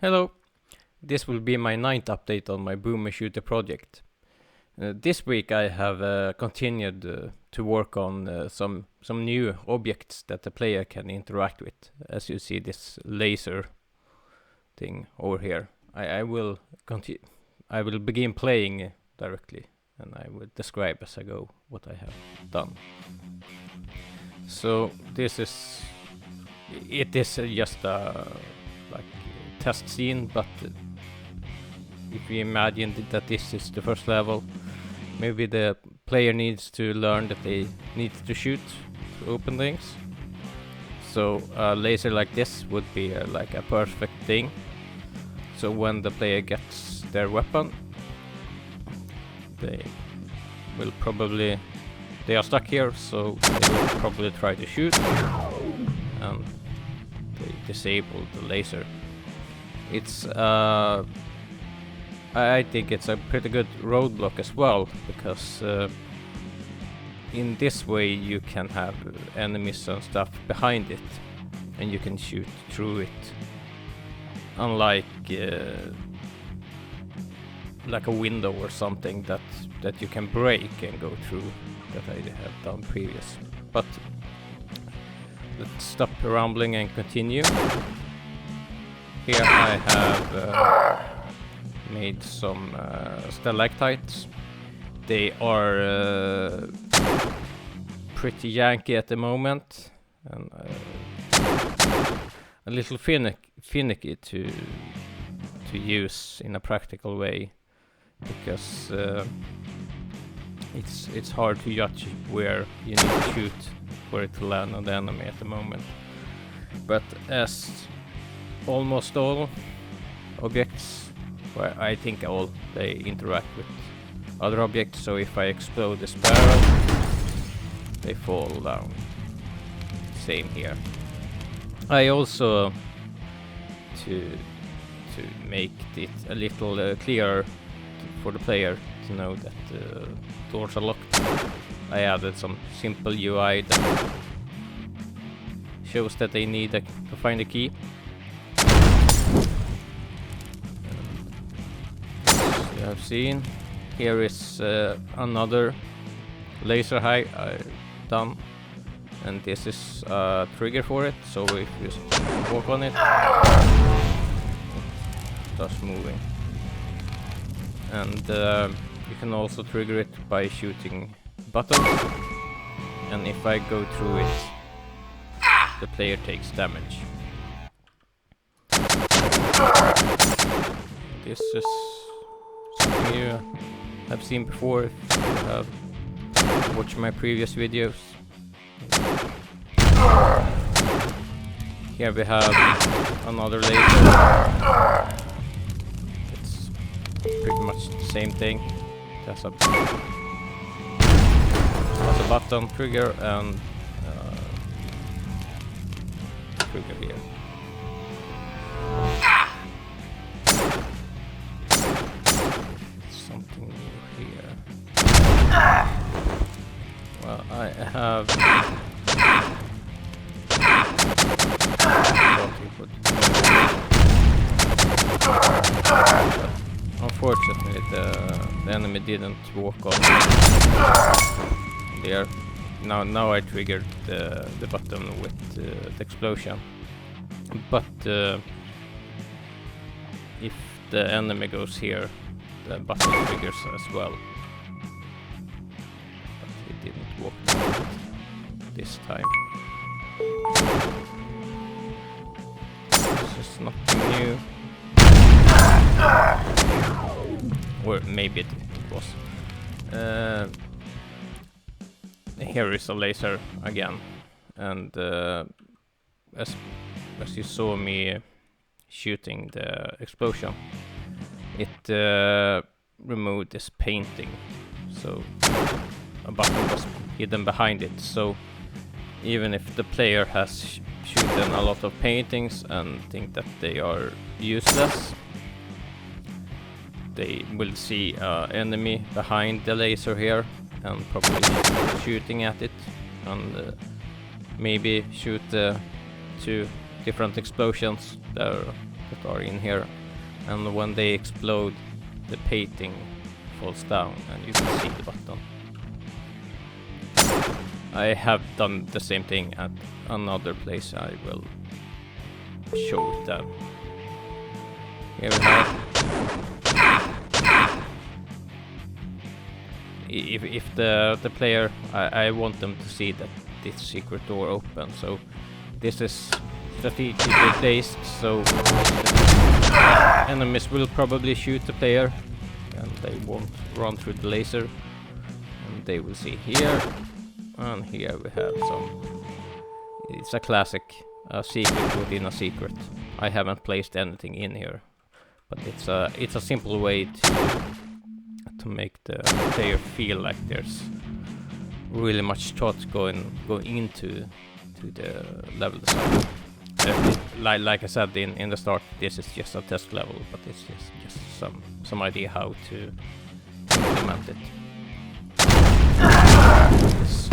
Hello, this will be my 9th update on my Boomer Shooter project. This week I have continued to work on some new objects that the player can interact with. As you see this laser thing over here. I will begin playing directly and I will describe as I go what I have done. So it is just a test scene, but if you imagine that this is the first level, maybe the player needs to learn that they need to shoot to open things. So a laser like this would be like a perfect thing. So when the player gets their weapon, they are stuck here, so they will probably try to shoot and they disable the laser. It's I think it's a pretty good roadblock as well, because in this way you can have enemies and stuff behind it and you can shoot through it, unlike like a window or something that you can break and go through, that I have done previous. But let's stop rambling and continue. Here I have made some stalactites. They are pretty janky at the moment and a little finicky to use in a practical way, because it's hard to judge where you need to shoot for it to land on the enemy at the moment. But as almost all objects, well, I think they interact with other objects, so if I explode this barrel, they fall down. Same here. I also, to make it a little clearer for the player to know that doors are locked, I added some simple UI that shows that they need to find a key. You have seen, here is another laser high done, and this is a trigger for it, so if you walk on it, it starts moving. And you can also trigger it by shooting buttons, and if I go through it, the player takes damage. This is something you have seen before if you have watched my previous videos. Here we have another laser. It's pretty much the same thing. There's a button, trigger, and trigger here. Something new here. Well, I have unfortunately the enemy didn't walk on there. Now I triggered the button with the explosion, but if the enemy goes here, the button triggers as well. But it didn't work this time. This is nothing new. Or maybe it was. Here is a laser again, and as you saw me shooting the explosion, it removed this painting, so a button was hidden behind it. So even if the player has shooten a lot of paintings and think that they are useless, they will see an enemy behind the laser here and probably shooting at it, and maybe shoot 2 different explosions that are that are in here, and when they explode, the painting falls down and you can see the button. I have done the same thing at another place. I will show it there. Here we have. If the player, I want them to see that this secret door opens. So this is strategically placed, so enemies will probably shoot the player and they won't run through the laser. And they will see here, and here we have some. It's a classic secret within a secret. I haven't placed anything in here, but it's a simple way to make the player feel like there's really much thought going into the level design. Like I said in the start, this is just a test level, but it's just some idea how to implement it. There's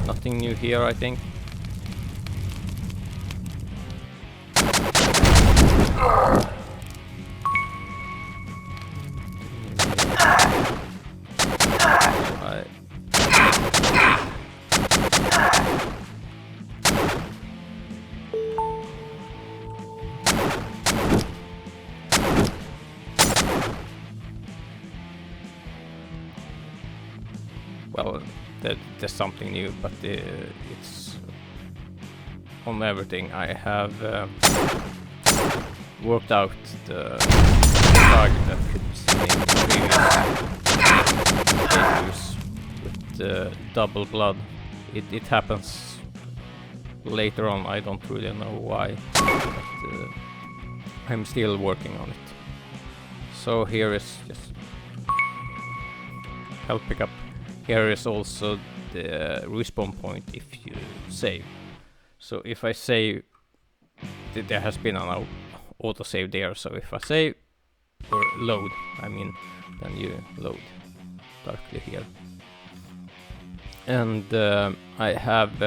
nothing new here, I think. Well, there's something new, but it's on everything. I have worked out the bug that could be seen in previous playthroughs with the double blood. It happens later on. I don't really know why, but I'm still working on it. So here is just help pick up. Here is also the respawn point if you save. So if I save, there has been an autosave there, so if I save or load, I mean, then you load directly here. And I have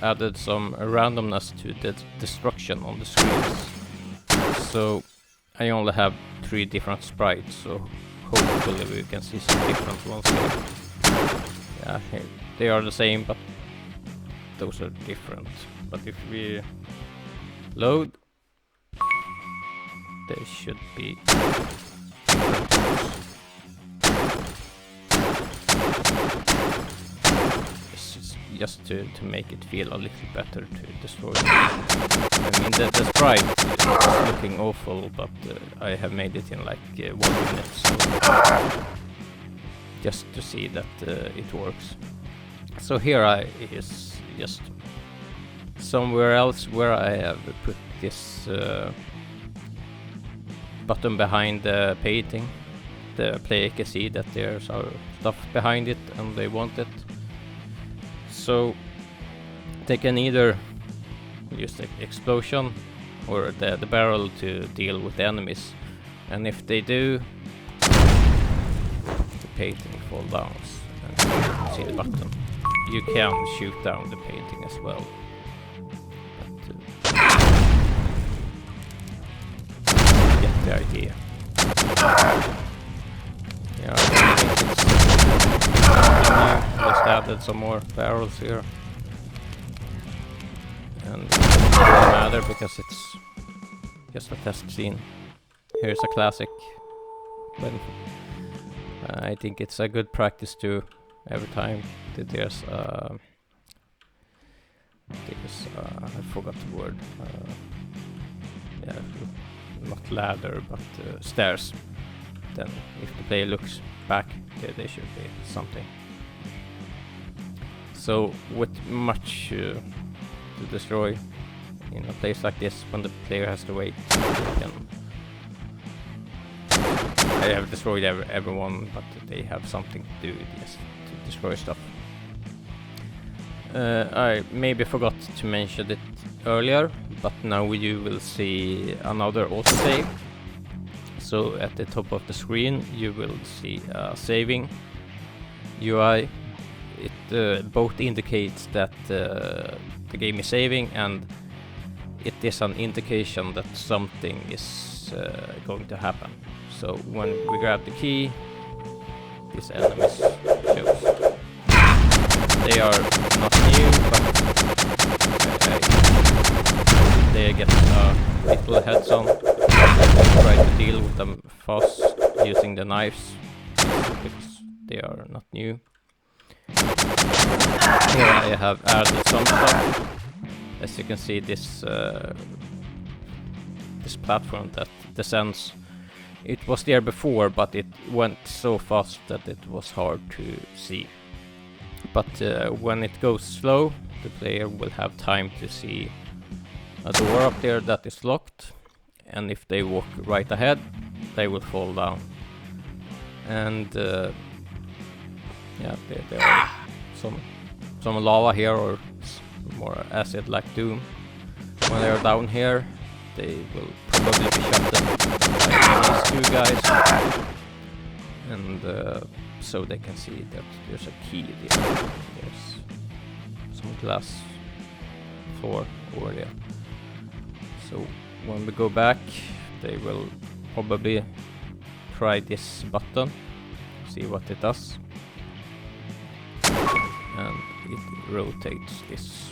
added some randomness to the destruction on the screens. So I only have 3 different sprites, so hopefully we can see some different ones here. Yeah, here they are the same, but those are different. But if we load, they should be just to make it feel a little better to destroy it. I mean, the sprite is looking awful, but I have made it in like 1 minute, so just to see that it works. So here is just somewhere else where I have put this button behind the painting. The player can see that there's stuff behind it and they want it. So they can either use the explosion or the barrel to deal with the enemies, and if they do, the painting falls down and you can see the button. You can shoot down the painting as well, but get the idea. Yeah, I think it's just added some more barrels here, and it doesn't matter because it's just a test scene. Here's a classic, but I think it's a good practice to every time that there's I forgot the word. Yeah, not ladder, but stairs. Then if the player looks back, there should be something. So with much to destroy in a place like this, when the player has to wait, I have destroyed everyone, but they have something to do just to destroy stuff. I maybe forgot to mention it earlier, but now you will see another autosave. So at the top of the screen you will see a saving UI. It both indicates that the game is saving, and it is an indication that something is going to happen. So when we grab the key, these enemies shows. They are not new, but they get little heads on. Try to deal with them fast using the knives because they are not new. Here I have added some stuff. As you can see, this platform that descends, it was there before, but it went so fast that it was hard to see. But when it goes slow, the player will have time to see a door up there that is locked, and if they walk right ahead, they will fall down. And yeah, there are some lava here, or more acid like Doom. When they are down here, they will probably be shot by these two guys, and so they can see that there's a key there. There's some glass floor over there. So when we go back, they will probably try this button, see what it does, and it rotates this.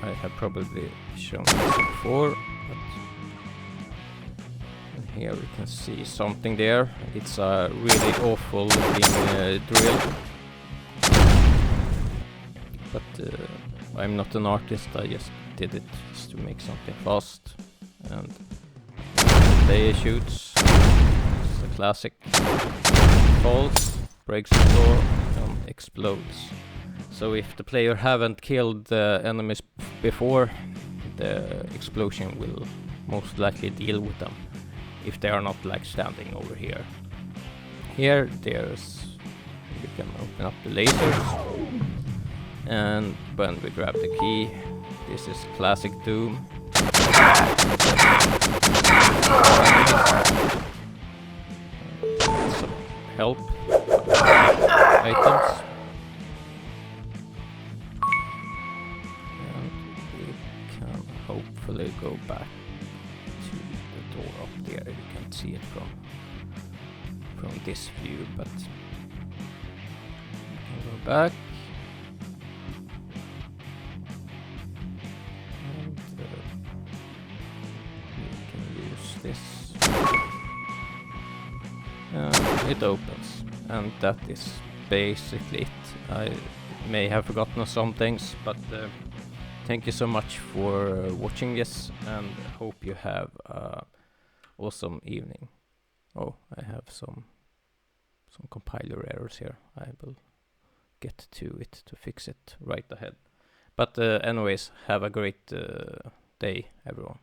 I have probably shown this before, but here we can see something there. It's a really awful looking drill, but I'm not an artist, I just did it just to make something fast. And they shoots, it's a classic, falls, breaks the door and explodes. So if the player haven't killed the enemies before, the explosion will most likely deal with them if they are not like standing over here. Here there's, you can open up the lasers, and when we grab the key, this is classic Doom. Some help items. And we can hopefully go back to the door up there. You can't see it from this view, but we can go back. And we can use this. It opens, and that is basically it. I may have forgotten some things, but thank you so much for watching this, and hope you have an awesome evening. Oh, I have some compiler errors here. I will get to it to fix it right ahead. But anyways, have a great day, everyone.